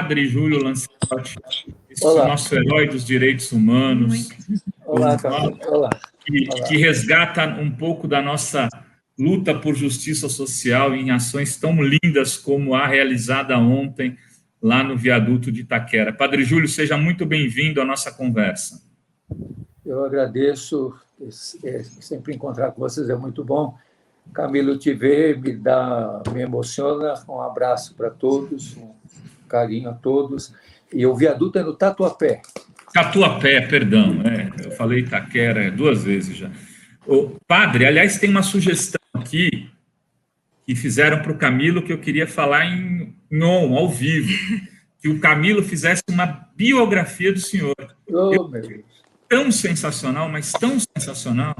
Padre Júlio Lancelotti, esse Olá. nosso herói dos direitos humanos. Olá, Camilo. Olá. Que resgata um pouco da nossa luta por justiça social em ações tão lindas como a realizada ontem lá no viaduto de Itaquera. Padre Júlio, seja muito bem-vindo à nossa conversa. Eu agradeço, sempre encontrar com vocês é muito bom. Camilo, te ver me emociona. Um abraço para todos, um carinho a todos. E o viaduto é no Tatuapé. Tatuapé, perdão, eu falei Itaquera 2 vezes já. O padre, aliás, tem uma sugestão aqui que fizeram para o Camilo que eu queria falar ao vivo, que o Camilo fizesse uma biografia do senhor. Oh, meu Deus. Tão sensacional, mas tão sensacional.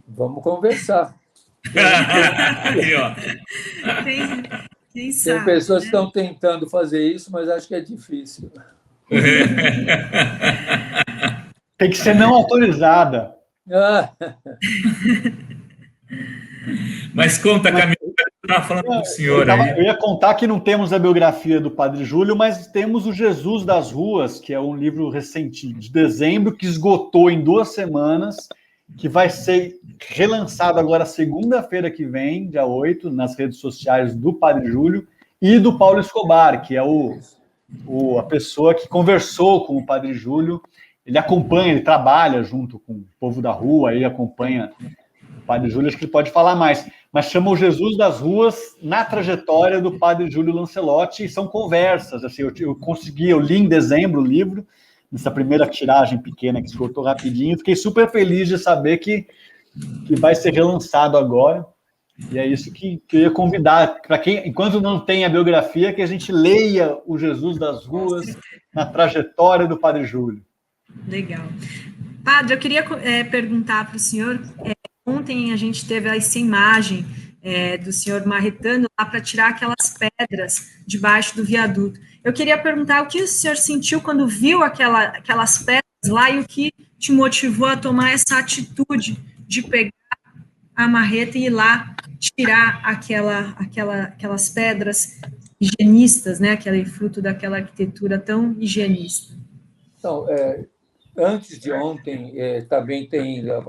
Vamos conversar. Aí, ó. Quem sabe, tem pessoas que estão tentando fazer isso, mas acho que é difícil. Tem que ser não autorizada. Mas conta, Camilo, eu estava falando do senhor aí. Eu ia contar que não temos a biografia do Padre Júlio, mas temos o Jesus das Ruas, que é um livro recente de dezembro, que esgotou em 2 semanas, que vai ser relançado agora segunda-feira que vem, dia 8, nas redes sociais do Padre Júlio e do Paulo Escobar, que é a pessoa que conversou com o Padre Júlio. Ele acompanha, ele trabalha junto com o povo da rua, ele acompanha o Padre Júlio, acho que ele pode falar mais, mas chama o Jesus das Ruas na trajetória do Padre Júlio Lancelotti, e são conversas, assim, eu li em dezembro o livro, nessa primeira tiragem pequena que esgotou rapidinho, fiquei super feliz de saber que vai ser relançado agora, e é isso que eu ia convidar, para quem, enquanto não tem a biografia, que a gente leia o Jesus das Ruas na trajetória do Padre Júlio. Legal. Padre, eu queria perguntar para o senhor, ontem a gente teve essa imagem do senhor marretando lá para tirar aquelas pedras debaixo do viaduto. Eu queria perguntar o que o senhor sentiu quando viu aquelas pedras lá e o que te motivou a tomar essa atitude de pegar a marreta e ir lá tirar aquelas pedras higienistas, né? Aquele fruto daquela arquitetura tão higienista. Então, antes de ontem, também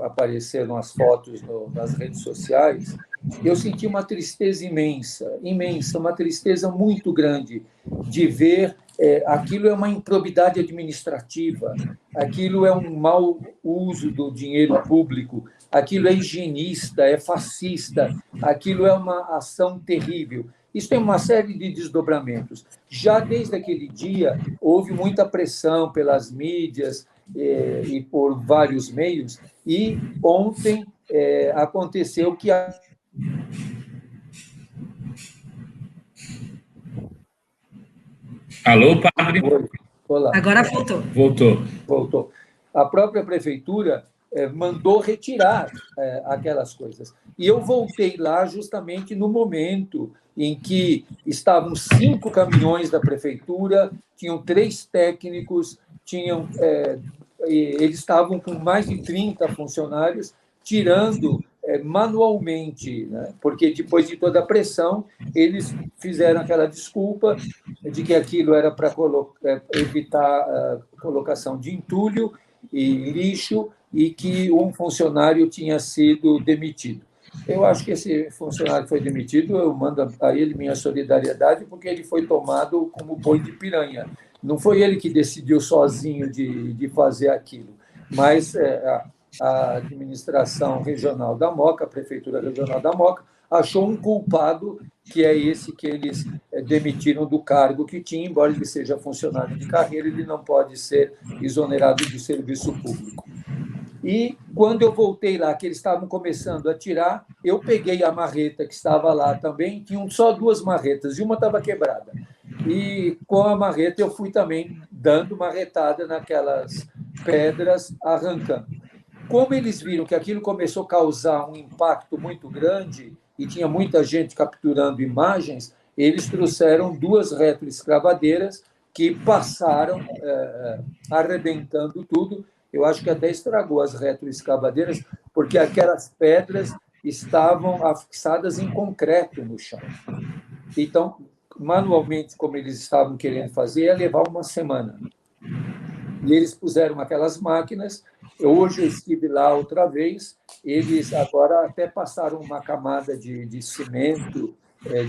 apareceram as fotos nas redes sociais. Eu senti uma tristeza imensa, uma tristeza muito grande de ver aquilo é uma improbidade administrativa, aquilo é um mau uso do dinheiro público, aquilo é higienista, é fascista, aquilo é uma ação terrível. Isso tem uma série de desdobramentos. Já desde aquele dia, houve muita pressão pelas mídias e por vários meios, e ontem aconteceu que Alô, padre? Olá. Agora voltou. Voltou. A própria prefeitura mandou retirar aquelas coisas. E eu voltei lá justamente no momento em que estavam 5 caminhões da prefeitura, tinham 3 técnicos, eles estavam com mais de 30 funcionários tirando manualmente, né? Porque depois de toda a pressão, eles fizeram aquela desculpa de que aquilo era para evitar a colocação de entulho e lixo e que um funcionário tinha sido demitido. Eu acho que esse funcionário foi demitido, eu mando a ele minha solidariedade, porque ele foi tomado como boi de piranha. Não foi ele que decidiu sozinho de fazer aquilo, mas a administração regional da Moca, a prefeitura regional da Moca, achou um culpado, que é esse que eles demitiram do cargo que tinha, embora ele seja funcionário de carreira, ele não pode ser exonerado do serviço público. E quando eu voltei lá, que eles estavam começando a tirar, eu peguei a marreta que estava lá também, tinham só 2 marretas, e uma estava quebrada. E com a marreta eu fui também dando marretada naquelas pedras, arrancando. Como eles viram que aquilo começou a causar um impacto muito grande e tinha muita gente capturando imagens, eles trouxeram 2 retroescavadeiras que passaram arrebentando tudo. Eu acho que até estragou as retroescavadeiras, porque aquelas pedras estavam afixadas em concreto no chão. Então, manualmente, como eles estavam querendo fazer, ia levar uma semana. E eles puseram aquelas máquinas. Hoje eu estive lá outra vez, eles agora até passaram uma camada de cimento,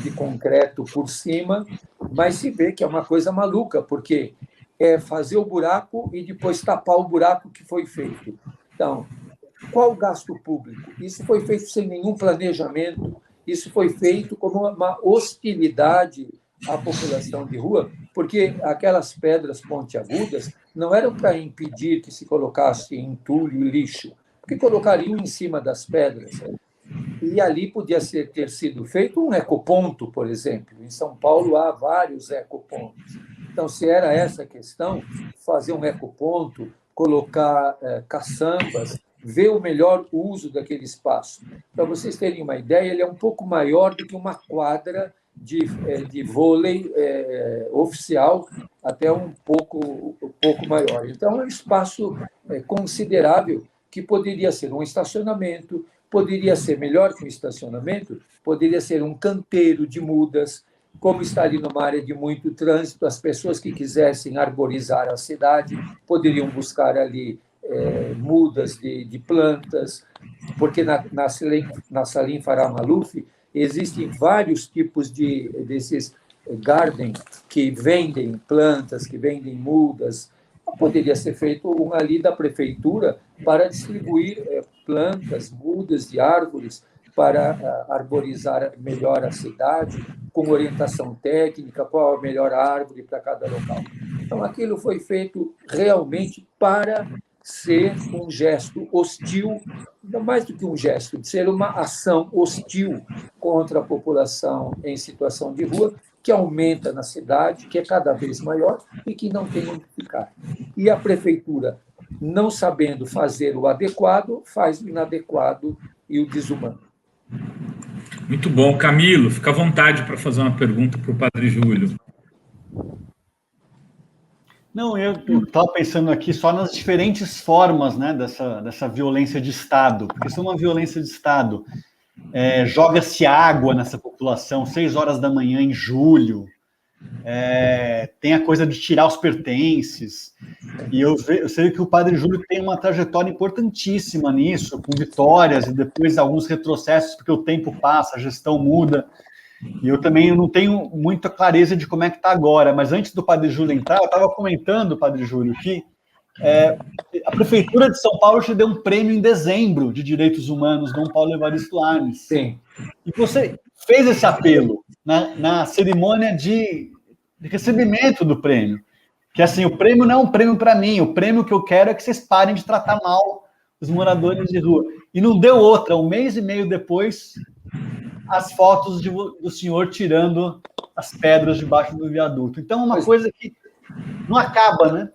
de concreto por cima, mas se vê que é uma coisa maluca, porque é fazer o buraco e depois tapar o buraco que foi feito. Então, qual o gasto público? Isso foi feito sem nenhum planejamento, isso foi feito como uma hostilidade à população de rua, porque aquelas pedras pontiagudas não eram para impedir que se colocasse entulho e lixo, porque colocariam em cima das pedras. E ali podia ter sido feito um ecoponto, por exemplo. Em São Paulo há vários ecopontos. Então, se era essa a questão, fazer um ecoponto, colocar caçambas, ver o melhor uso daquele espaço. Para vocês terem uma ideia, ele é um pouco maior do que uma quadra de vôlei oficial, até um pouco maior. Então, é um espaço considerável que poderia ser um estacionamento, poderia ser melhor que um estacionamento, poderia ser um canteiro de mudas, como está ali numa área de muito trânsito, as pessoas que quisessem arborizar a cidade poderiam buscar ali mudas de plantas, porque na Salim Farah Maluf existem vários tipos desses garden que vendem plantas, que vendem mudas. Poderia ser feito um ali da prefeitura para distribuir plantas, mudas de árvores para arborizar melhor a cidade, com orientação técnica, qual a melhor árvore para cada local. Então, aquilo foi feito realmente para ser um gesto hostil, não mais do que um gesto, de ser uma ação hostil contra a população em situação de rua, que aumenta na cidade, que é cada vez maior e que não tem onde ficar. E a prefeitura, não sabendo fazer o adequado, faz o inadequado e o desumano. Muito bom. Camilo, fica à vontade para fazer uma pergunta para o Padre Júlio. Não, eu estava pensando aqui só nas diferentes formas, né, dessa violência de Estado, porque isso é uma violência de Estado. Joga-se água nessa população, 6 horas da manhã em julho, tem a coisa de tirar os pertences, e eu sei que o Padre Júlio tem uma trajetória importantíssima nisso, com vitórias e depois alguns retrocessos, porque o tempo passa, a gestão muda, e eu também não tenho muita clareza de como é que está agora, mas antes do Padre Júlio entrar, eu estava comentando, Padre Júlio, que a Prefeitura de São Paulo te deu um prêmio em dezembro de Direitos Humanos, Dom Paulo Evaristo Arnes. Sim. E você fez esse apelo na cerimônia de recebimento do prêmio. Que assim, o prêmio não é um prêmio para mim, o prêmio que eu quero é que vocês parem de tratar mal os moradores de rua. E não deu outra, 1 mês e meio depois, as fotos do senhor tirando as pedras debaixo do viaduto. Então, é uma coisa que não acaba, né?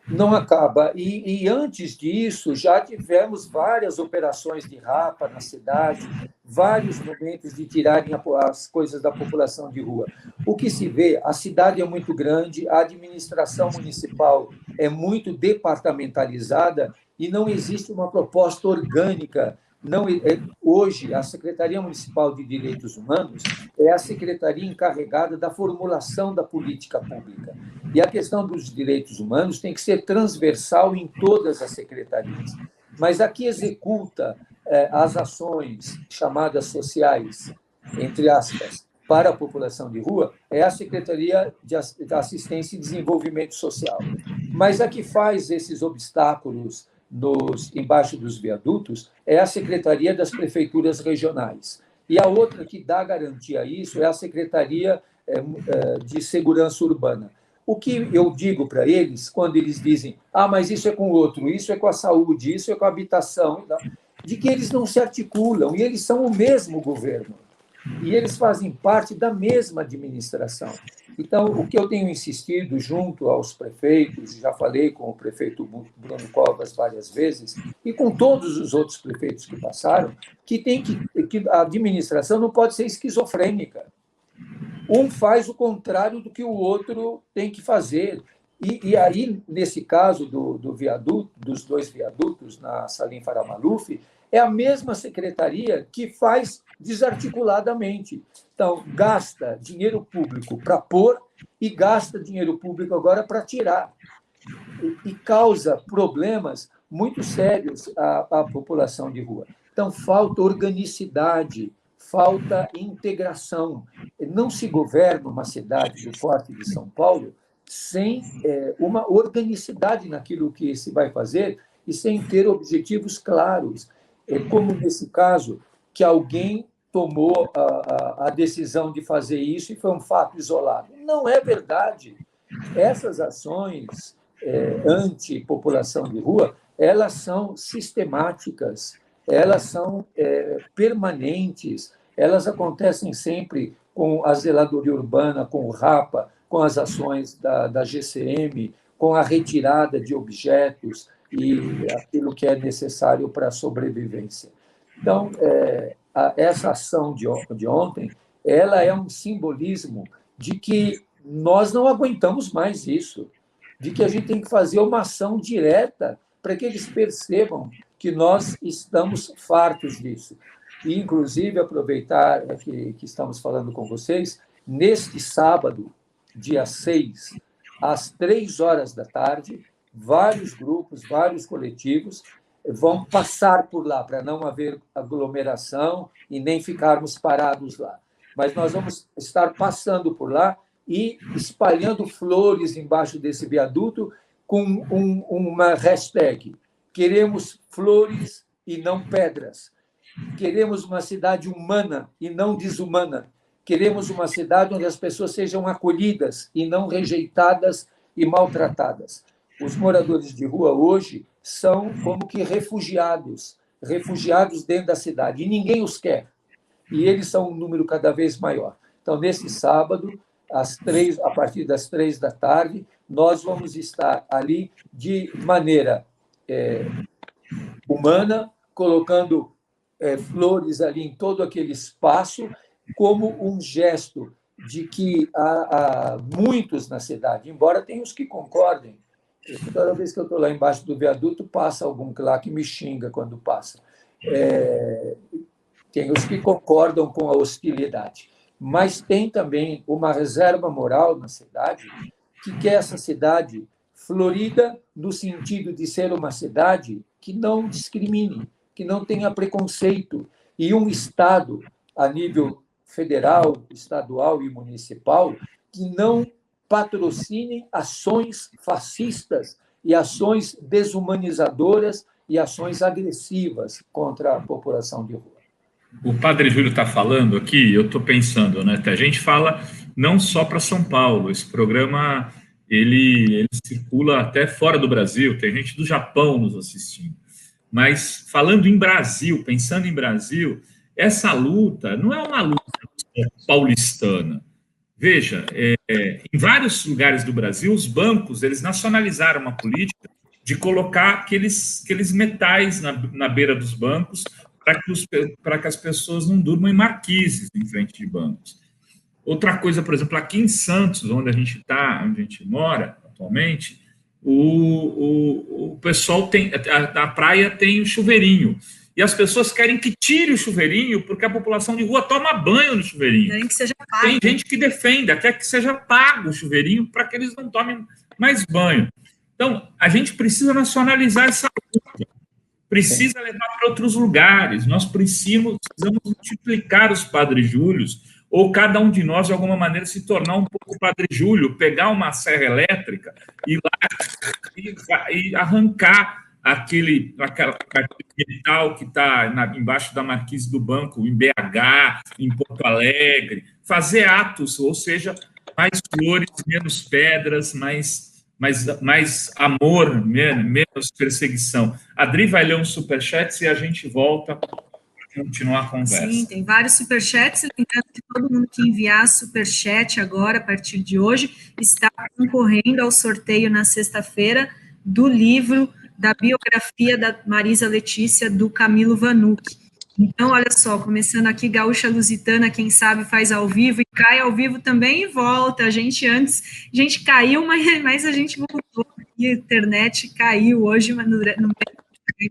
Não acaba. E antes disso, já tivemos várias operações de rapa na cidade, vários momentos de tirarem as coisas da população de rua. O que se vê, a cidade é muito grande, a administração municipal é muito departamentalizada e não existe uma proposta orgânica. Hoje, a Secretaria Municipal de Direitos Humanos é a secretaria encarregada da formulação da política pública. E a questão dos direitos humanos tem que ser transversal em todas as secretarias. Mas a que executa as ações chamadas sociais, entre aspas, para a população de rua, é a Secretaria de Assistência e Desenvolvimento Social. Mas a que faz esses obstáculos embaixo dos viadutos é a Secretaria das Prefeituras Regionais. E a outra que dá garantia a isso é a Secretaria de Segurança Urbana. O que eu digo para eles, quando eles dizem mas isso é com o outro, isso é com a saúde, isso é com a habitação, de que eles não se articulam, e eles são o mesmo governo, e eles fazem parte da mesma administração. Então, o que eu tenho insistido junto aos prefeitos, já falei com o prefeito Bruno Covas várias vezes, e com todos os outros prefeitos que passaram, que a administração não pode ser esquizofrênica. Um faz o contrário do que o outro tem que fazer. E aí, nesse caso dos 2 viadutos na Salim Farah Maluf, é a mesma secretaria que faz desarticuladamente. Então, gasta dinheiro público para pôr e gasta dinheiro público agora para tirar. E causa problemas muito sérios à população de rua. Então, falta organicidade, falta integração. Não se governa uma cidade do porte de São Paulo sem uma organicidade naquilo que se vai fazer e sem ter objetivos claros. Como nesse caso, que alguém tomou a decisão de fazer isso e foi um fato isolado. Não é verdade. Essas ações anti-população de rua, elas são sistemáticas, elas são permanentes, elas acontecem sempre com a zeladoria urbana, com o RAPA, com as ações da GCM, com a retirada de objetos e aquilo que é necessário para a sobrevivência. Então, essa ação de ontem, ela é um simbolismo de que nós não aguentamos mais isso, de que a gente tem que fazer uma ação direta para que eles percebam que nós estamos fartos disso. E, inclusive, aproveitar que estamos falando com vocês, neste sábado, dia 6, às 15h, vários grupos, vários coletivos vão passar por lá, para não haver aglomeração e nem ficarmos parados lá. Mas nós vamos estar passando por lá e espalhando flores embaixo desse viaduto com uma hashtag: queremos flores e não pedras. Queremos uma cidade humana e não desumana. Queremos uma cidade onde as pessoas sejam acolhidas e não rejeitadas e maltratadas. Os moradores de rua hoje são como que refugiados dentro da cidade, e ninguém os quer. E eles são um número cada vez maior. Então, nesse sábado, a partir das 15h, nós vamos estar ali de maneira humana, colocando flores ali em todo aquele espaço, como um gesto de que há muitos na cidade, embora tenha os que concordem. Toda vez que eu estou lá embaixo do viaduto, passa algum lá que me xinga quando passa. Tem os que concordam com a hostilidade. Mas tem também uma reserva moral na cidade que quer essa cidade florida no sentido de ser uma cidade que não discrimine, que não tenha preconceito, e um Estado, a nível federal, estadual e municipal, que não patrocinem ações fascistas e ações desumanizadoras e ações agressivas contra a população de rua. O Padre Júlio está falando aqui, eu estou pensando, né? A gente fala não só para São Paulo, esse programa ele circula até fora do Brasil, tem gente do Japão nos assistindo. Mas falando em Brasil, pensando em Brasil, essa luta não é uma luta paulistana. Veja, em vários lugares do Brasil, os bancos eles nacionalizaram uma política de colocar aqueles metais na beira dos bancos para que as pessoas não durmam em marquises em frente de bancos. Outra coisa, por exemplo, aqui em Santos, onde a gente mora atualmente, o pessoal a praia tem o chuveirinho. E as pessoas querem que tire o chuveirinho porque a população de rua toma banho no chuveirinho. Querem que seja pago. Tem gente que defende até que seja pago o chuveirinho para que eles não tomem mais banho. Então, a gente precisa nacionalizar essa luta. Precisa levar para outros lugares. Nós precisamos multiplicar os Padres Júlios, ou cada um de nós, de alguma maneira, se tornar um pouco Padre Júlio, pegar uma serra elétrica e ir lá e arrancar aquele metal que está embaixo da marquise do banco, em BH, em Porto Alegre, fazer atos, ou seja, mais flores, menos pedras, mais amor, menos perseguição. A Adri vai ler um superchat e a gente volta para continuar a conversa. Sim, tem vários superchats, lembrando que todo mundo que enviar superchat agora, a partir de hoje, está concorrendo ao sorteio na sexta-feira do livro da biografia da Marisa Letícia, do Camilo Vanucci. Então, olha só, começando aqui, Gaúcha Lusitana, quem sabe faz ao vivo, e cai ao vivo também e volta. A gente caiu, mas a gente voltou. A internet caiu hoje, mas no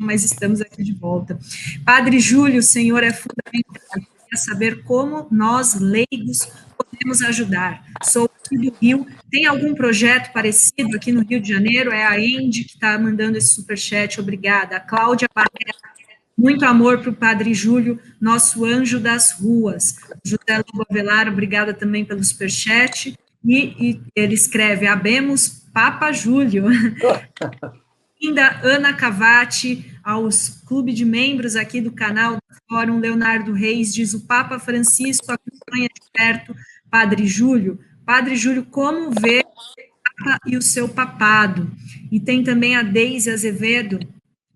mas estamos aqui de volta. Padre Júlio, o senhor é fundamental. Eu queria saber como nós, leigos, podemos ajudar. Sou aqui do Rio. Tem algum projeto parecido aqui no Rio de Janeiro? É a Andy que está mandando esse superchat. Obrigada. A Cláudia Barreto. Muito amor para o Padre Júlio, nosso anjo das ruas. José Lobo Avelar, obrigada também pelo superchat. E ele escreve, abemos Papa Júlio. Ainda Ana Cavati, aos clubes de membros aqui do canal do Fórum, Leonardo Reis diz, o Papa Francisco acompanha de perto Padre Júlio. Padre Júlio, como vê o Papa e o seu papado? E tem também a Deise Azevedo,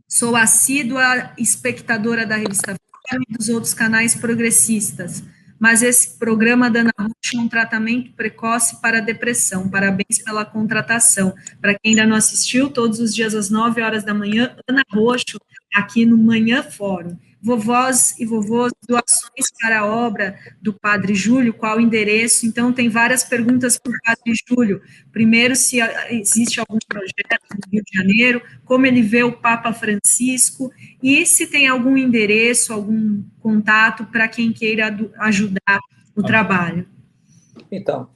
sou assídua espectadora da revista Fórum e dos outros canais progressistas, mas esse programa da Ana Rocha é um tratamento precoce para a depressão. Parabéns pela contratação. Para quem ainda não assistiu, todos os dias às 9 horas da manhã, Ana Rocha, aqui no Manhã Fórum. Vovós e vovôs, doações para a obra do Padre Júlio, qual o endereço? Então, tem várias perguntas para o Padre Júlio. Primeiro, se existe algum projeto no Rio de Janeiro, como ele vê o Papa Francisco, e se tem algum endereço, algum contato para quem queira ajudar o trabalho. Então,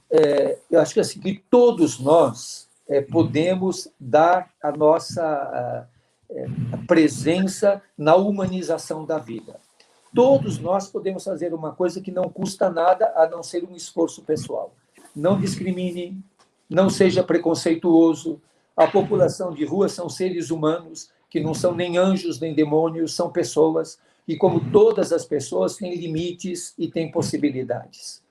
eu acho que assim, que todos nós podemos dar a nossa a presença na humanização da vida. Todos nós podemos fazer uma coisa que não custa nada, a não ser um esforço pessoal. Não discrimine, não seja preconceituoso. A população de rua são seres humanos, que não são nem anjos nem demônios, são pessoas, e como todas as pessoas, têm limites e têm possibilidades.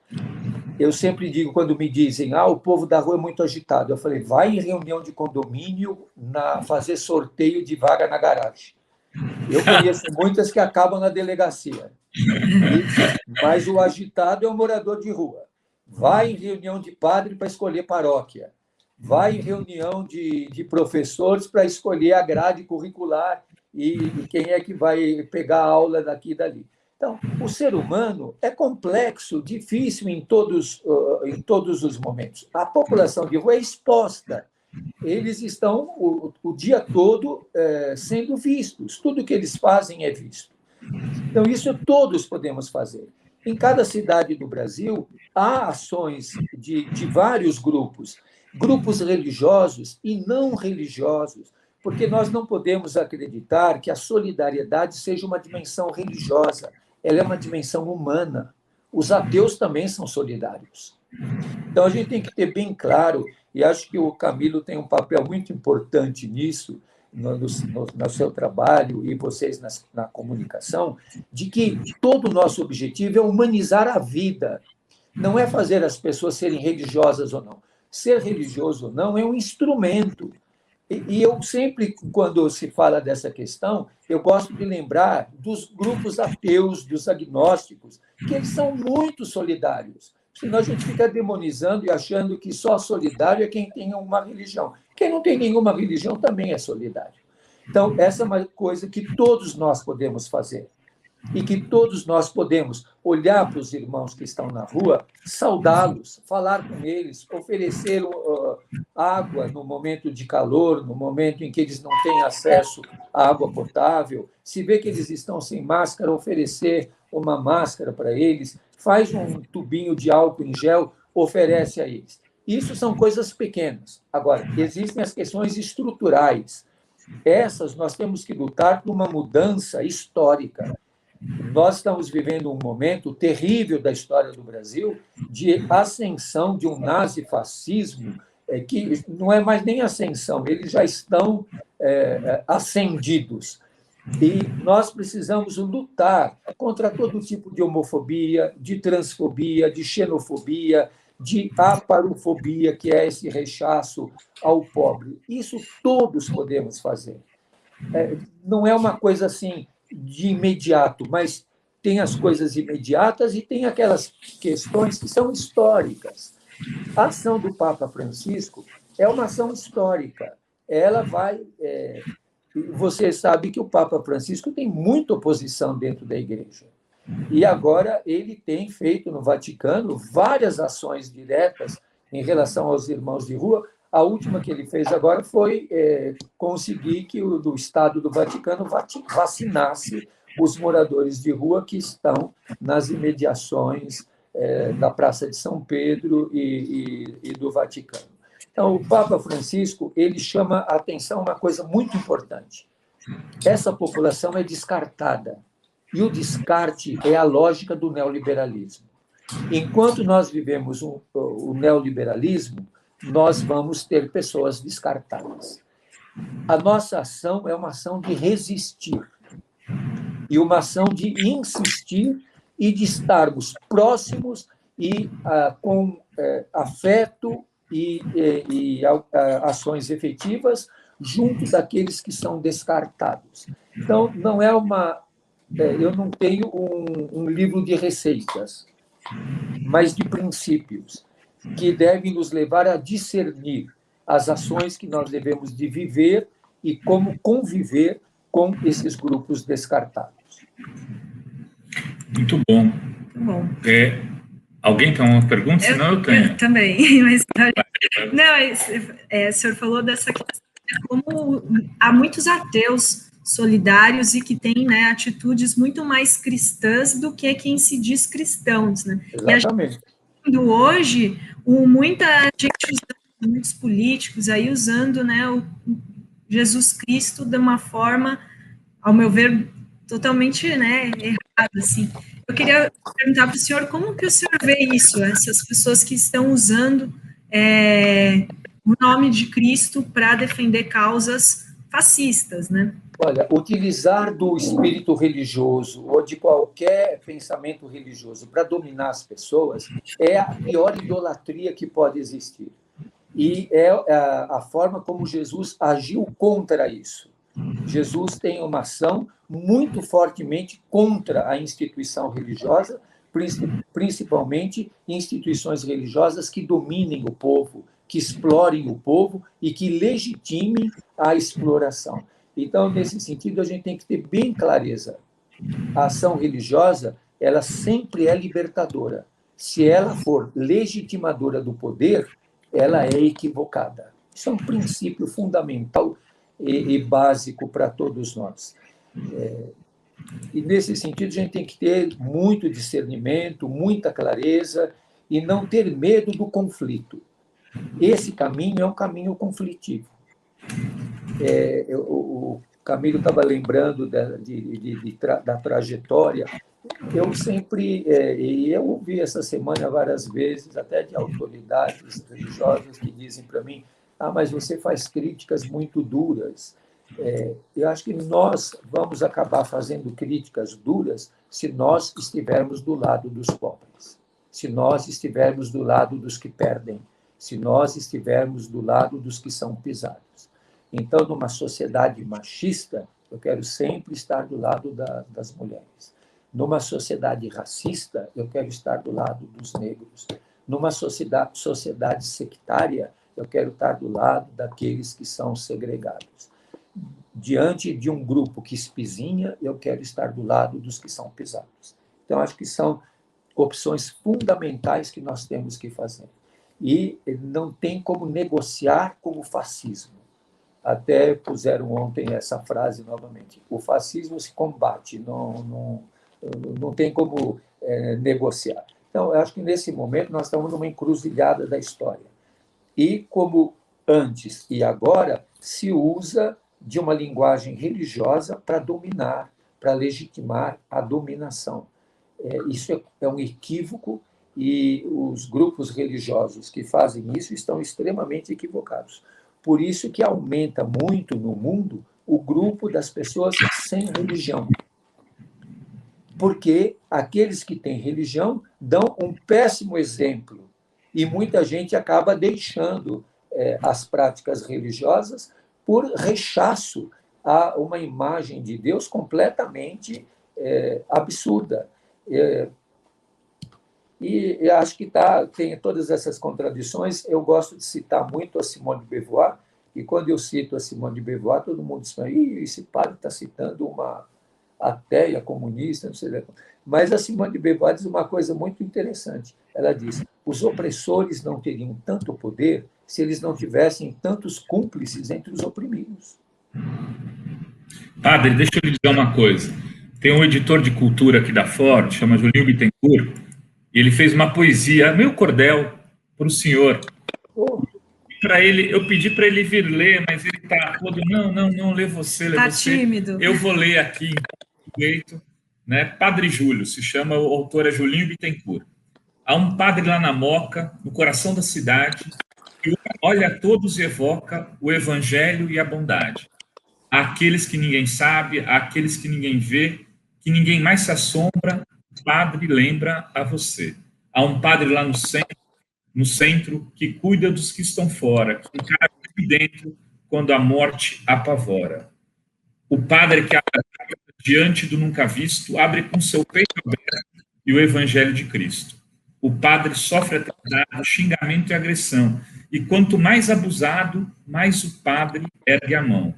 Eu sempre digo, quando me dizem, o povo da rua é muito agitado, eu falei, vai em reunião de condomínio fazer sorteio de vaga na garagem. Eu conheço muitas que acabam na delegacia, mas o agitado é o morador de rua. Vai em reunião de padre para escolher paróquia, vai em reunião de professores para escolher a grade curricular e quem é que vai pegar a aula daqui e dali. Então, o ser humano é complexo, difícil em todos os momentos. A população de rua é exposta. Eles estão o dia todo sendo vistos. Tudo que eles fazem é visto. Então, isso todos podemos fazer. Em cada cidade do Brasil, há ações de vários grupos religiosos e não religiosos, porque nós não podemos acreditar que a solidariedade seja uma dimensão religiosa. Ela é uma dimensão humana. Os ateus também são solidários. Então, a gente tem que ter bem claro, e acho que o Camilo tem um papel muito importante nisso, no seu trabalho e vocês na comunicação, de que todo o nosso objetivo é humanizar a vida. Não é fazer as pessoas serem religiosas ou não. Ser religioso ou não é um instrumento. E eu sempre, quando se fala dessa questão, eu gosto de lembrar dos grupos ateus, dos agnósticos, que eles são muito solidários. Senão a gente fica demonizando e achando que só solidário é quem tem uma religião. Quem não tem nenhuma religião também é solidário. Então, essa é uma coisa que todos nós podemos fazer. E que todos nós podemos olhar para os irmãos que estão na rua, saudá-los, falar com eles, oferecer água no momento de calor, no momento em que eles não têm acesso à água potável, se vê que eles estão sem máscara, oferecer uma máscara para eles, faz um tubinho de álcool em gel, oferece a eles. Isso são coisas pequenas. Agora, existem as questões estruturais. Essas nós temos que lutar por uma mudança histórica. Nós estamos vivendo um momento terrível da história do Brasil de ascensão de um nazifascismo que não é mais nem ascensão, eles já estão ascendidos. E nós precisamos lutar contra todo tipo de homofobia, de transfobia, de xenofobia, de aparofobia, que é esse rechaço ao pobre. Isso todos podemos fazer. Não é uma coisa assim de imediato, mas tem as coisas imediatas e tem aquelas questões que são históricas. A ação do Papa Francisco é uma ação histórica. Ela vai... Você sabe que o Papa Francisco tem muita oposição dentro da Igreja. E agora ele tem feito no Vaticano várias ações diretas em relação aos irmãos de rua, A última que ele fez agora foi conseguir que o Estado do Vaticano vacinasse os moradores de rua que estão nas imediações da Praça de São Pedro e do Vaticano. Então, o Papa Francisco ele chama a atenção uma coisa muito importante. Essa população é descartada, e o descarte é a lógica do neoliberalismo. Enquanto nós vivemos o neoliberalismo, nós vamos ter pessoas descartadas. A nossa ação é uma ação de resistir, e uma ação de insistir e de estarmos próximos e com afeto e ações efetivas junto daqueles que são descartados. Então, não é eu não tenho um livro de receitas, mas de princípios que devem nos levar a discernir as ações que nós devemos de viver e como conviver com esses grupos descartados. Muito bom. Muito bom. Alguém tem uma pergunta? Senão eu tenho. Eu também. Mas, não, o senhor falou dessa questão, como há muitos ateus solidários e que têm, né, atitudes muito mais cristãs do que quem se diz cristãos. Né? Exatamente. E hoje, muita gente usando, muitos políticos aí usando, né, o Jesus Cristo de uma forma, ao meu ver, totalmente, né, errada, assim. Eu queria perguntar para o senhor como que o senhor vê isso, essas pessoas que estão usando o nome de Cristo para defender causas fascistas, né? Olha, utilizar do espírito religioso ou de qualquer pensamento religioso para dominar as pessoas é a pior idolatria que pode existir. E é a forma como Jesus agiu contra isso. Jesus tem uma ação muito fortemente contra a instituição religiosa, principalmente instituições religiosas que dominem o povo, que explorem o povo e que legitimem a exploração. Então, nesse sentido, a gente tem que ter bem clareza. A ação religiosa, ela sempre é libertadora. Se ela for legitimadora do poder, ela é equivocada. Isso é um princípio fundamental e básico para todos nós. E, nesse sentido, a gente tem que ter muito discernimento, muita clareza e não ter medo do conflito. Esse caminho é um caminho conflitivo. O Camilo estava lembrando da trajetória. Eu sempre, e eu ouvi essa semana várias vezes, até de autoridades religiosas que dizem para mim: mas você faz críticas muito duras. Eu acho que nós vamos acabar fazendo críticas duras se nós estivermos do lado dos pobres, se nós estivermos do lado dos que perdem, se nós estivermos do lado dos que são pisados. Então, numa sociedade machista, eu quero sempre estar do lado das mulheres. Numa sociedade racista, eu quero estar do lado dos negros. Numa sociedade sectária, eu quero estar do lado daqueles que são segregados. Diante de um grupo que espizinha, eu quero estar do lado dos que são pisados. Então, acho que são opções fundamentais que nós temos que fazer. E não tem como negociar com o fascismo. Até puseram ontem essa frase novamente: o fascismo se combate, não tem como negociar. Então, eu acho que nesse momento nós estamos numa encruzilhada da história. E como antes e agora se usa de uma linguagem religiosa para dominar, para legitimar a dominação. Isso é um equívoco e os grupos religiosos que fazem isso estão extremamente equivocados. Por isso que aumenta muito no mundo o grupo das pessoas sem religião. Porque aqueles que têm religião dão um péssimo exemplo e muita gente acaba deixando as práticas religiosas por rechaço a uma imagem de Deus completamente absurda. E acho que tem todas essas contradições. Eu gosto de citar muito a Simone de Beauvoir, e quando eu cito a Simone de Beauvoir, todo mundo diz: esse padre está citando uma ateia comunista, não sei. Mas a Simone de Beauvoir diz uma coisa muito interessante. Ela diz: os opressores não teriam tanto poder se eles não tivessem tantos cúmplices entre os oprimidos. Padre, deixa eu lhe dizer uma coisa. Tem um editor de cultura aqui da Ford, chama Julinho Bittencourt, e ele fez uma poesia, meio cordel, para o senhor. Oh. Para ele, eu pedi para ele vir ler, mas ele está todo, não, lê você, lê Tá você. tímido. Eu vou ler aqui em jeito, né? Padre Júlio, se chama, o autor é Julinho Bittencourt. Há um padre lá na Moca, no coração da cidade, que olha a todos e evoca o evangelho e a bondade. Àqueles que ninguém sabe, àqueles que ninguém vê, que ninguém mais se assombra, o padre lembra a você. Há um padre lá no centro, que cuida dos que estão fora, que encara aqui dentro quando a morte apavora. O padre que abre diante do nunca visto, abre com seu peito aberto e o evangelho de Cristo. O padre sofre atrasado, xingamento e agressão, e quanto mais abusado, mais o padre ergue a mão.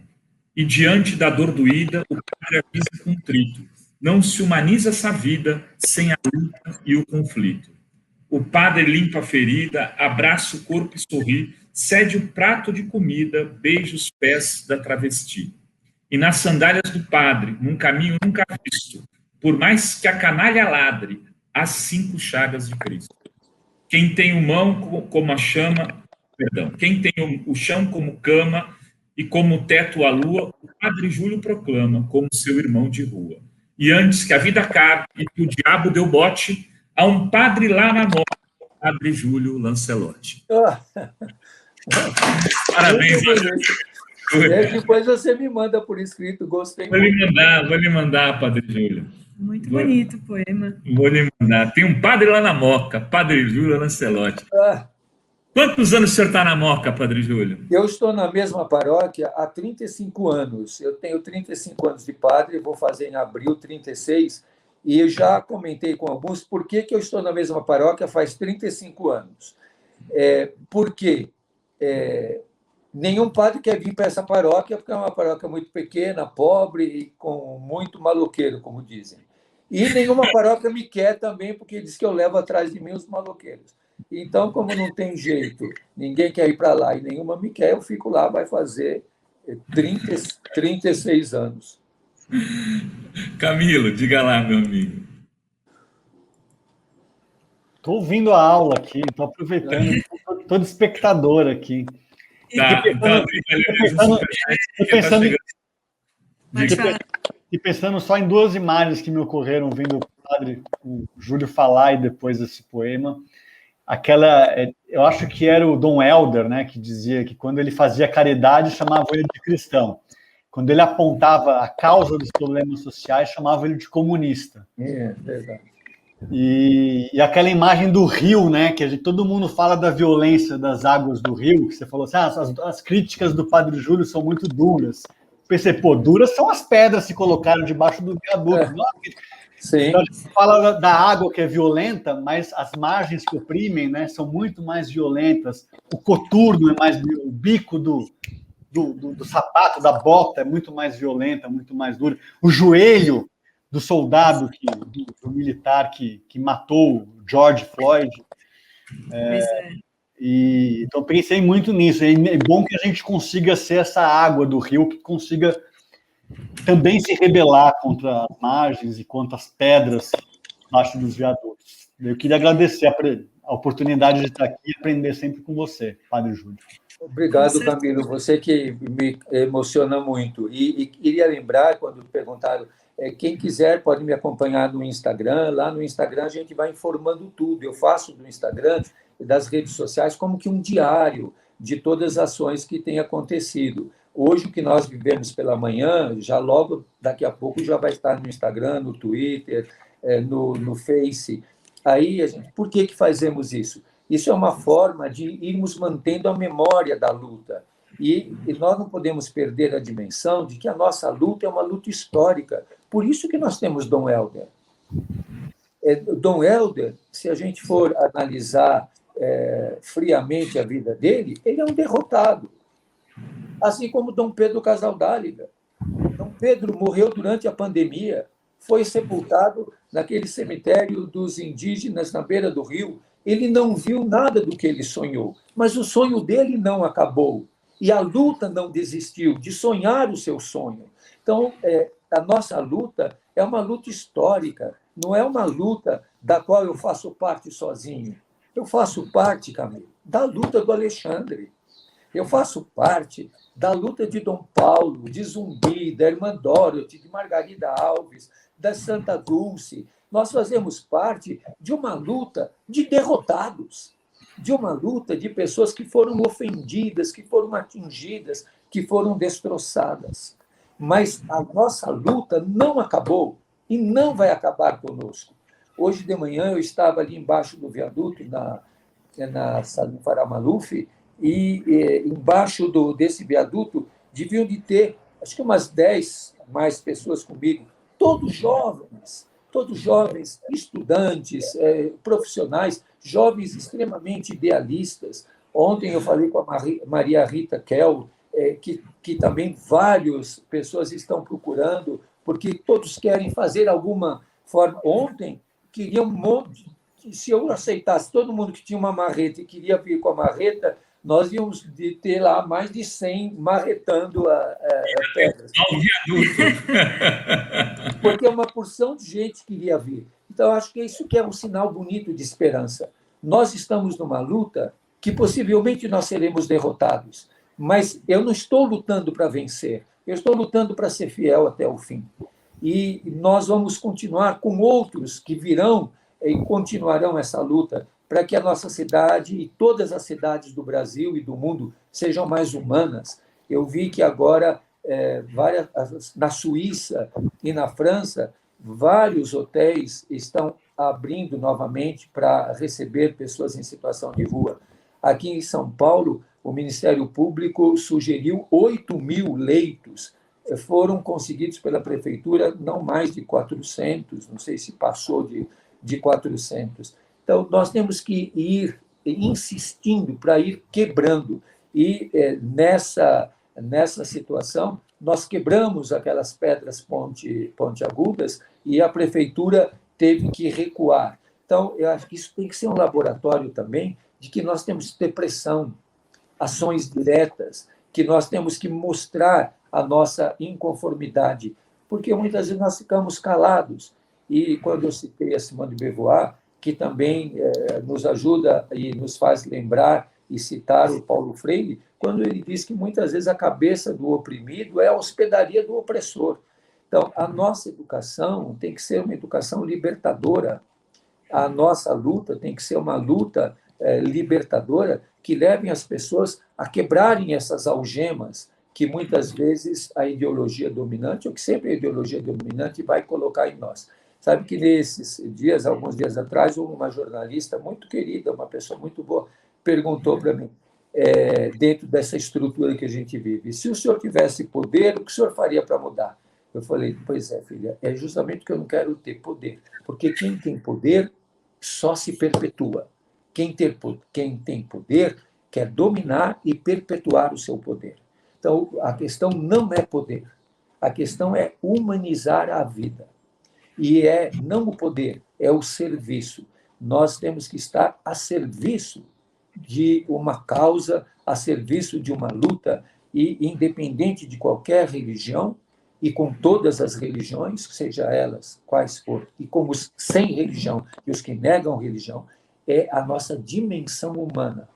E diante da dor doída, o padre avisa contrito. Não se humaniza essa vida sem a luta e o conflito. O padre limpa a ferida, abraça o corpo e sorri, cede o prato de comida, beija os pés da travesti. E nas sandálias do padre, num caminho nunca visto, por mais que a canalha ladre, as 5 chagas de Cristo. Quem tem o mão como a chama, quem tem o chão como cama e como teto a lua, o padre Júlio proclama como seu irmão de rua. E antes que a vida acabe e que o diabo deu bote, há um padre lá na morte, padre Júlio Lancelotti. Parabéns, depois você me manda por escrito, gostei vou lhe mandar, padre Júlio. Muito bonito o poema. Vou lhe mandar. Tem um padre lá na Moca, padre Júlio Lancelotti. Quantos anos o senhor está na Moca, padre Júlio? Eu estou na mesma paróquia há 35 anos. Eu tenho 35 anos de padre, vou fazer em abril 36, e eu já comentei com alguns por que eu estou na mesma paróquia faz 35 anos. Porque nenhum padre quer vir para essa paróquia, porque é uma paróquia muito pequena, pobre e com muito maloqueiro, como dizem. E nenhuma paróquia me quer também, porque diz que eu levo atrás de mim os maloqueiros. Então, como não tem jeito, ninguém quer ir para lá e nenhuma me quer, eu fico lá, vai fazer 36 anos. Camilo, diga lá, meu amigo. Estou ouvindo a aula aqui, estou aproveitando, estou de espectador aqui. E pensando só em 2 imagens que me ocorreram vendo o padre o Júlio falar e depois esse poema. Eu acho que era o Dom Helder, né, que dizia que quando ele fazia caridade chamava ele de cristão. Quando ele apontava a causa dos problemas sociais, chamava ele de comunista. Verdade. E aquela imagem do rio, né, que todo mundo fala da violência das águas do rio, que você falou assim, as críticas do padre Júlio são muito duras. Pensei, duras são as pedras que colocaram debaixo do viaduto. Sim. Então, a gente fala da água que é violenta, mas as margens que oprimem, né, são muito mais violentas. O coturno é mais... O bico do sapato, da bota, é muito mais violenta, muito mais dura. O joelho do soldado, do militar que matou o George Floyd. Então, pensei muito nisso. É bom que a gente consiga ser essa água do rio, que consiga também se rebelar contra as margens e contra as pedras embaixo dos viadutos. Eu queria agradecer a oportunidade de estar aqui e aprender sempre com você, padre Júlio. Obrigado, Camilo. Você que me emociona muito. E queria lembrar, quando perguntaram, quem quiser pode me acompanhar no Instagram. Lá no Instagram a gente vai informando tudo. Eu faço do Instagram e das redes sociais como que um diário de todas as ações que têm acontecido. Hoje, o que nós vivemos pela manhã, já logo daqui a pouco já vai estar no Instagram, no Twitter, no Face. Aí, por que fazemos isso? Isso é uma forma de irmos mantendo a memória da luta. E nós não podemos perder a dimensão de que a nossa luta é uma luta histórica. Por isso que nós temos Dom Helder. Dom Helder, se a gente for analisar friamente a vida dele, ele é um derrotado. Assim como Dom Pedro Casaldáliga. Dom Pedro morreu durante a pandemia, foi sepultado naquele cemitério dos indígenas na beira do rio, ele não viu nada do que ele sonhou, mas o sonho dele não acabou. E a luta não desistiu de sonhar o seu sonho. Então, a nossa luta é uma luta histórica, não é uma luta da qual eu faço parte sozinho. Eu faço parte, Camilo, da luta do Alexandre. Eu faço parte da luta de Dom Paulo, de Zumbi, da irmã Dorothy, de Margarida Alves, da Santa Dulce. Nós fazemos parte de uma luta de derrotados, de uma luta de pessoas que foram ofendidas, que foram atingidas, que foram destroçadas. Mas a nossa luta não acabou e não vai acabar conosco. Hoje de manhã eu estava ali embaixo do viaduto, na Salim Farah Maluf, e embaixo desse viaduto deviam de ter, acho que umas 10 mais pessoas comigo, todos jovens, estudantes, profissionais, jovens extremamente idealistas. Ontem eu falei com a Maria Rita Kell, que também várias pessoas estão procurando, porque todos querem fazer alguma forma. Ontem, queriam um monte. Se eu aceitasse todo mundo que tinha uma marreta e queria vir com a marreta, nós íamos ter lá mais de 100 marretando pedras. Ao viaduto. Porque uma porção de gente queria vir. Então, acho que isso que é um sinal bonito de esperança. Nós estamos numa luta que possivelmente nós seremos derrotados, mas eu não estou lutando para vencer, eu estou lutando para ser fiel até o fim. E nós vamos continuar com outros que virão e continuarão essa luta para que a nossa cidade e todas as cidades do Brasil e do mundo sejam mais humanas. Eu vi que agora, na Suíça e na França, vários hotéis estão abrindo novamente para receber pessoas em situação de rua. Aqui em São Paulo, o Ministério Público sugeriu 8.000 leitos. Foram conseguidos pela Prefeitura não mais de 400, não sei se passou de 400. Então, nós temos que ir insistindo para ir quebrando. E nessa situação, nós quebramos aquelas pedras pontiagudas e a Prefeitura teve que recuar. Então, eu acho que isso tem que ser um laboratório também de que nós temos que ter pressão, ações diretas, que nós temos que mostrar a nossa inconformidade, porque muitas vezes nós ficamos calados. E quando eu citei a Simone de Beauvoir, que também nos ajuda e nos faz lembrar e citar o Paulo Freire, quando ele diz que muitas vezes a cabeça do oprimido é a hospedaria do opressor. Então, a nossa educação tem que ser uma educação libertadora, a nossa luta tem que ser uma luta libertadora que levem as pessoas a quebrarem essas algemas que muitas vezes a ideologia dominante, ou que sempre a ideologia dominante vai colocar em nós. Sabe que nesses dias, alguns dias atrás, uma jornalista muito querida, uma pessoa muito boa, perguntou para mim, dentro dessa estrutura que a gente vive, se o senhor tivesse poder, o que o senhor faria para mudar? Eu falei, pois é, filha, é justamente que eu não quero ter poder, porque quem tem poder só se perpetua. Quem tem poder quer dominar e perpetuar o seu poder. Então, a questão não é poder, a questão é humanizar a vida. E não o poder, é o serviço. Nós temos que estar a serviço de uma causa, a serviço de uma luta, e independente de qualquer religião, e com todas as religiões, seja elas quais for, e com os sem religião e os que negam religião, é a nossa dimensão humana.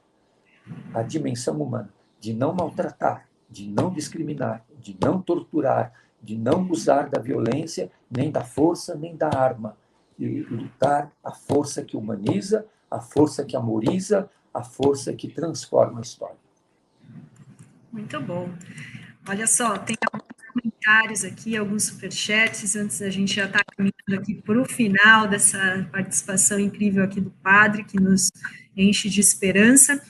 A dimensão humana de não maltratar, de não discriminar, de não torturar, de não usar da violência, nem da força, nem da arma. E lutar a força que humaniza, a força que amoriza, a força que transforma a história. Muito bom. Olha só, tem alguns comentários aqui, alguns superchats, antes a gente já está caminhando aqui para o final dessa participação incrível aqui do padre, que nos enche de esperança.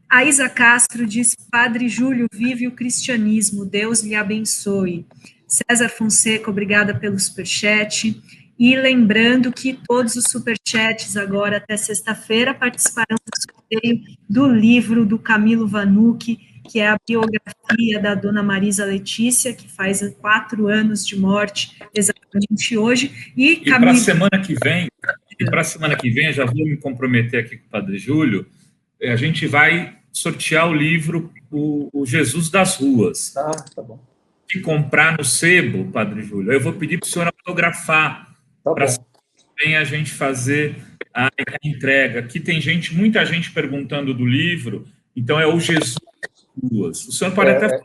A Isa Castro diz, Padre Júlio, vive o cristianismo, Deus lhe abençoe. César Fonseca, obrigada pelo superchat. E lembrando que todos os superchats agora até sexta-feira participarão do sorteio do livro do Camilo Vanucci, que é a biografia da dona Marisa Letícia, que faz 4 anos de morte, exatamente hoje. E para a semana que vem, eu já vou me comprometer aqui com o Padre Júlio, a gente vai sortear o livro O Jesus das Ruas. Tá bom. De comprar no sebo, Padre Júlio, eu vou pedir para o senhor autografar, para a gente fazer a entrega. Aqui tem muita gente perguntando do livro, então é o Jesus das Ruas. O senhor pode até...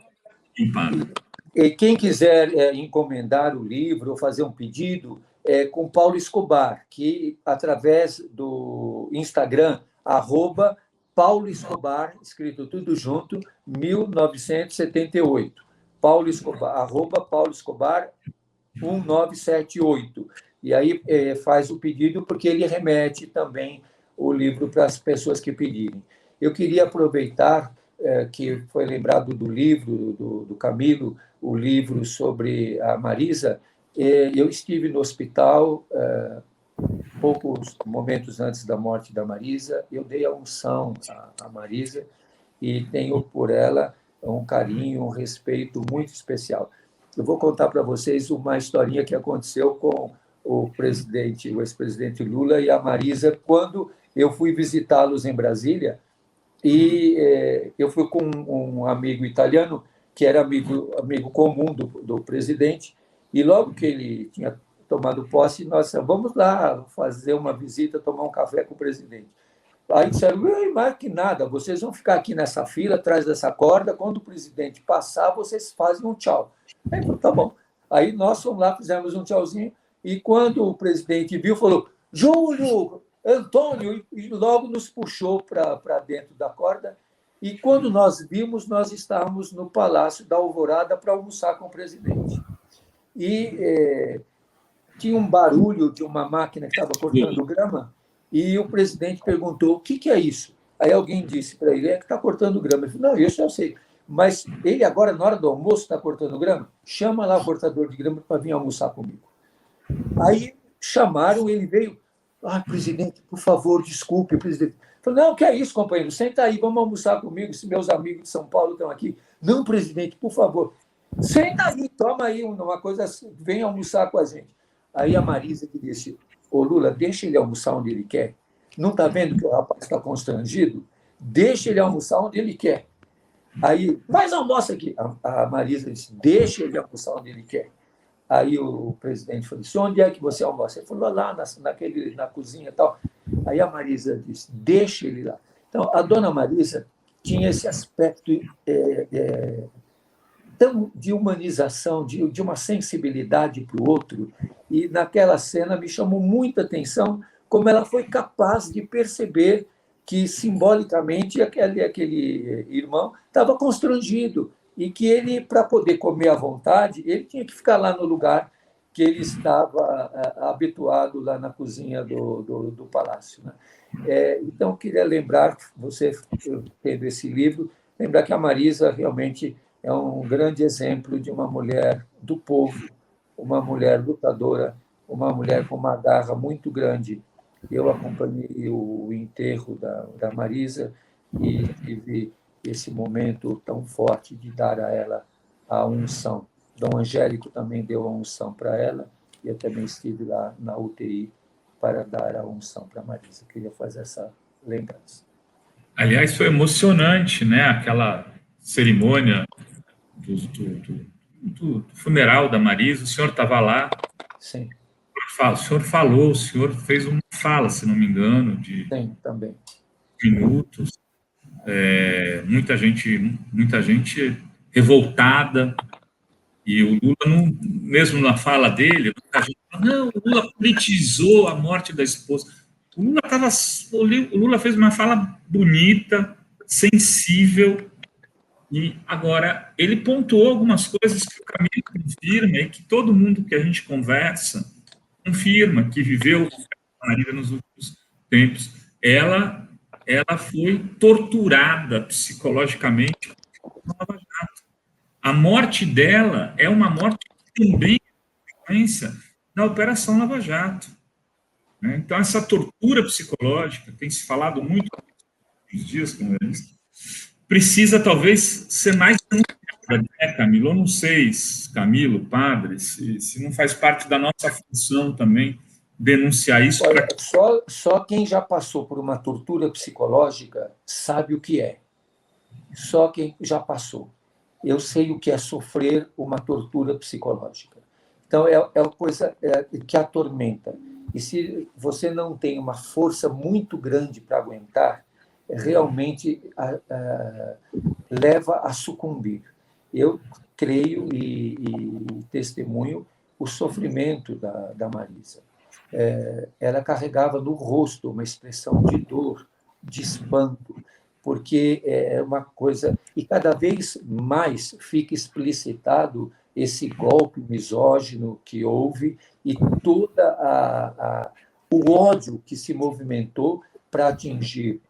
Padre. E quem quiser encomendar o livro ou fazer um pedido, com Paulo Escobar, que através do Instagram, @Paulo Escobar, escrito tudo junto, 1978. Paulo Escobar, @Paulo Escobar 1978. E aí faz o pedido, porque ele remete também o livro para as pessoas que pedirem. Eu queria aproveitar que foi lembrado do livro do Camilo, o livro sobre a Marisa. Eu estive no hospital poucos momentos antes da morte da Marisa. Eu dei a unção à Marisa e tenho por ela um carinho, um respeito muito especial. Eu vou contar para vocês uma historinha que aconteceu com o ex-presidente Lula e a Marisa, quando eu fui visitá-los em Brasília, e eu fui com um amigo italiano, que era amigo comum do presidente, e logo que ele tinha tomado posse, nós vamos lá fazer uma visita, tomar um café com o presidente. Aí disseram, mais que nada, vocês vão ficar aqui nessa fila, atrás dessa corda, quando o presidente passar, vocês fazem um tchau. Aí falou, tá bom. Aí nós fomos lá, fizemos um tchauzinho, e quando o presidente viu, falou, Júlio, Antônio, e logo nos puxou para dentro da corda, e quando nós vimos, nós estávamos no Palácio da Alvorada para almoçar com o presidente. E tinha um barulho de uma máquina que estava cortando grama, e o presidente perguntou, o que é isso? Aí alguém disse para ele, que está cortando grama. Ele falou, não, isso eu sei. Mas ele agora, na hora do almoço, está cortando grama? Chama lá o cortador de grama para vir almoçar comigo. Aí chamaram, ele veio, presidente, por favor, desculpe, o presidente. Falei, não, que é isso, companheiro, senta aí, vamos almoçar comigo, se meus amigos de São Paulo estão aqui. Não, presidente, por favor, senta aí, toma aí uma coisa assim, vem almoçar com a gente. Aí a Marisa que disse, ô Lula, deixa ele almoçar onde ele quer. Não está vendo que o rapaz está constrangido? Deixa ele almoçar onde ele quer. Aí, mas almoça aqui. A Marisa disse, deixa ele almoçar onde ele quer. Aí o presidente falou, onde é que você almoça? Ele falou, lá na cozinha e tal. Aí a Marisa disse, deixa ele lá. Então, a dona Marisa tinha esse aspecto de humanização, de uma sensibilidade para o outro, e naquela cena me chamou muita atenção como ela foi capaz de perceber que, simbolicamente, aquele irmão estava constrangido e que ele, para poder comer à vontade, ele tinha que ficar lá no lugar que ele estava habituado, lá na cozinha do palácio. Né? Então, eu queria lembrar, você teve esse livro, lembrar que a Marisa realmente é um grande exemplo de uma mulher do povo, uma mulher lutadora, uma mulher com uma garra muito grande. Eu acompanhei o enterro da Marisa e tive esse momento tão forte de dar a ela a unção. Dom Angélico também deu a unção para ela, e eu também estive lá na UTI para dar a unção para a Marisa. Eu queria fazer essa lembrança. Aliás, foi emocionante, né? Aquela cerimônia do funeral da Marisa. O senhor estava lá. Sim. O senhor falou, o senhor fez uma fala, se não me engano, de Sim, também. minutos. Muita gente revoltada, e o Lula, mesmo na fala dele, a gente fala, não, o Lula politizou a morte da esposa. O Lula fez uma fala bonita, sensível, e agora ele pontuou algumas coisas que o Camilo confirma e que todo mundo que a gente conversa confirma, que viveu a Marisa nos últimos tempos. Ela foi torturada psicologicamente na Lava Jato. A morte dela é uma morte que também é consequência da Operação Lava Jato. Né? Então, essa tortura psicológica, tem se falado muito nos dias com eles, precisa talvez ser mais denunciada, né, Camilo? Eu não sei, Camilo, padre, se não faz parte da nossa função também denunciar isso. Olha, só quem já passou por uma tortura psicológica sabe o que é. Só quem já passou. Eu sei o que é sofrer uma tortura psicológica. Então, é uma coisa que atormenta. E se você não tem uma força muito grande para aguentar, realmente leva a sucumbir. Eu creio e testemunho o sofrimento da Marisa. Ela carregava no rosto uma expressão de dor, de espanto, porque é uma coisa... E cada vez mais fica explicitado esse golpe misógino que houve e todo o ódio que se movimentou para atingir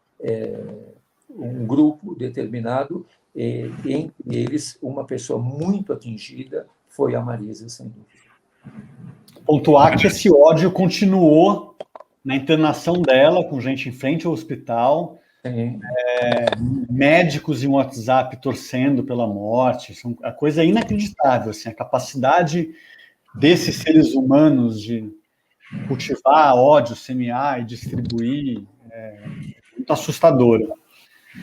um grupo determinado, entre eles uma pessoa muito atingida foi a Marisa, sem dúvida. Pontuar que esse ódio continuou na internação dela, com gente em frente ao hospital, médicos em WhatsApp torcendo pela morte, a coisa é inacreditável, assim, a capacidade desses seres humanos de cultivar ódio, semear e distribuir é muito assustadora.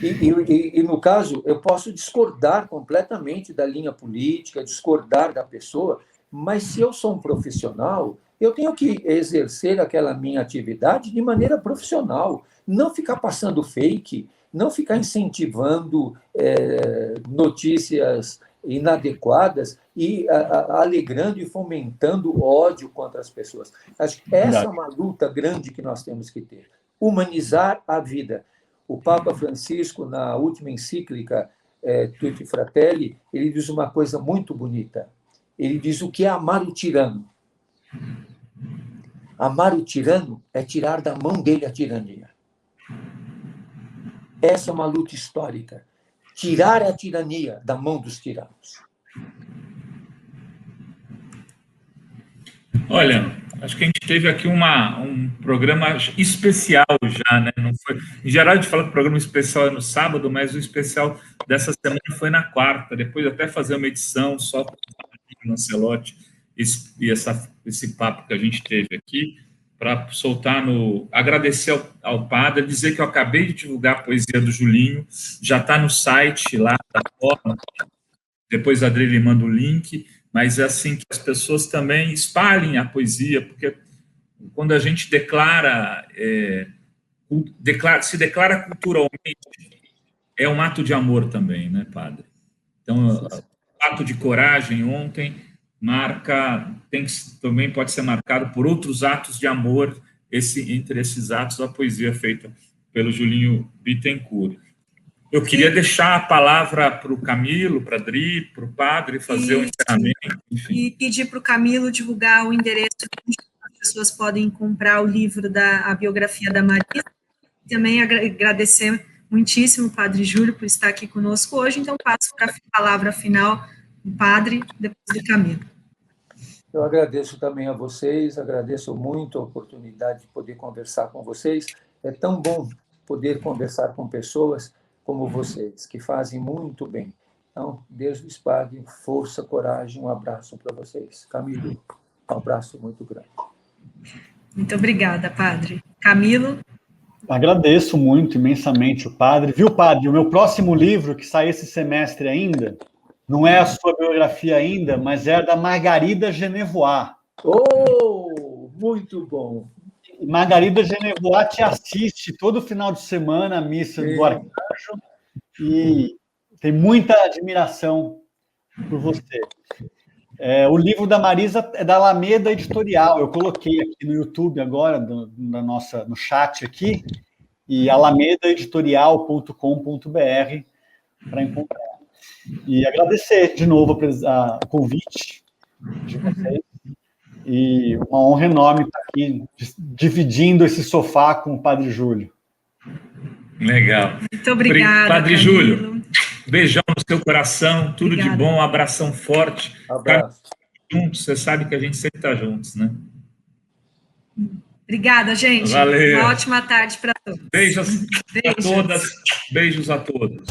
E, no caso, eu posso discordar completamente da linha política, discordar da pessoa, mas se eu sou um profissional, eu tenho que exercer aquela minha atividade de maneira profissional, não ficar passando fake, não ficar incentivando notícias inadequadas e alegrando e fomentando ódio contra as pessoas. Acho que essa é uma luta grande que nós temos que ter. Humanizar a vida. O Papa Francisco, na última encíclica Tutti Fratelli, ele diz uma coisa muito bonita. Ele diz o que é amar o tirano. Amar o tirano é tirar da mão dele a tirania. Essa é uma luta histórica. Tirar a tirania da mão dos tiranos. Olha, acho que a gente teve aqui um programa especial já, né? Não foi, em geral, a gente fala que o programa especial é no sábado, mas o especial dessa semana foi na quarta. Depois até fazer uma edição só para o Lancelotti e esse papo que a gente teve aqui, para soltar agradecer ao padre, dizer que eu acabei de divulgar a poesia do Julinho, já está no site lá da forma, depois a Adri manda o link, mas é assim que as pessoas também espalhem a poesia, porque quando a gente se declara culturalmente, é um ato de amor também, né, padre? Então, ato de coragem ontem também pode ser marcado por outros atos de amor, entre esses atos, a poesia feita pelo Julinho Bittencourt. Eu queria deixar a palavra para o Camilo, para a Adri, para o padre, fazer o encerramento. Enfim. E pedir para o Camilo divulgar o endereço onde as pessoas podem comprar o livro a biografia da Marisa. Também agradecer muitíssimo o padre Júlio por estar aqui conosco hoje, então passo para a palavra final do padre, depois do Camilo. Eu agradeço também a vocês, agradeço muito a oportunidade de poder conversar com vocês. É tão bom poder conversar com pessoas como vocês, que fazem muito bem. Então, Deus lhes pague força, coragem, um abraço para vocês. Camilo, um abraço muito grande. Muito obrigada, padre. Camilo? Agradeço muito, imensamente, o padre. Viu, padre, o meu próximo livro, que sai esse semestre ainda, não é a sua biografia ainda, mas é a da Margarida Genevois. Oh, muito bom! Margarida Genevois te assiste todo final de semana à missa do Arcanjo e tem muita admiração por você. O livro da Marisa é da Alameda Editorial. Eu coloquei aqui no YouTube agora, no chat aqui, e alamedaeditorial.com.br para encontrar. E agradecer de novo o convite de vocês. E uma honra enorme estar aqui dividindo esse sofá com o Padre Júlio. Legal. Muito obrigada, Padre Camilo. Júlio, beijão no seu coração, tudo obrigada. De bom, um abração forte. Abraço. Juntos, você sabe que a gente sempre está juntos, né? Obrigada, gente. Valeu. Uma ótima tarde para todos. Beijos a todas, beijos a todos.